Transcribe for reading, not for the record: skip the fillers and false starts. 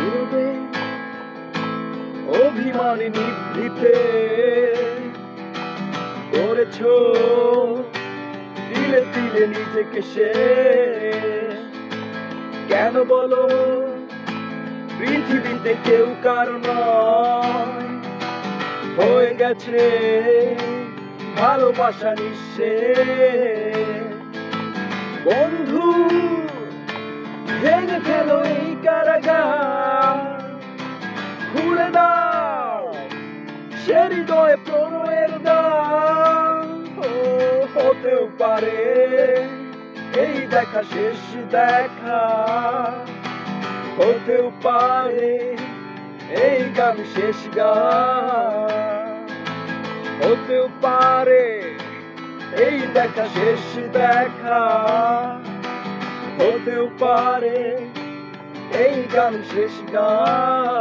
নীরবে অভিমানী নিভৃতে করেছো তিলে তিলে নিজেকে শেষ। কেন বলো পৃথিবীতে কেউ কারো নয়, হয়ে গেছে ভালোবাসা নিঃশেষ। বন্ধু ভেঙে ফেলো এই কারাগার, খুলে দাও সে হৃদয়ে প্রণয়ের দ্বার। হতেও পারে এই দেখা শেষ দেখা, হতেও পারে এই গান শেষ গান, হতেও পারে এই দেখা শেষ দেখা, হতেও পারে এই গান শেষ গান।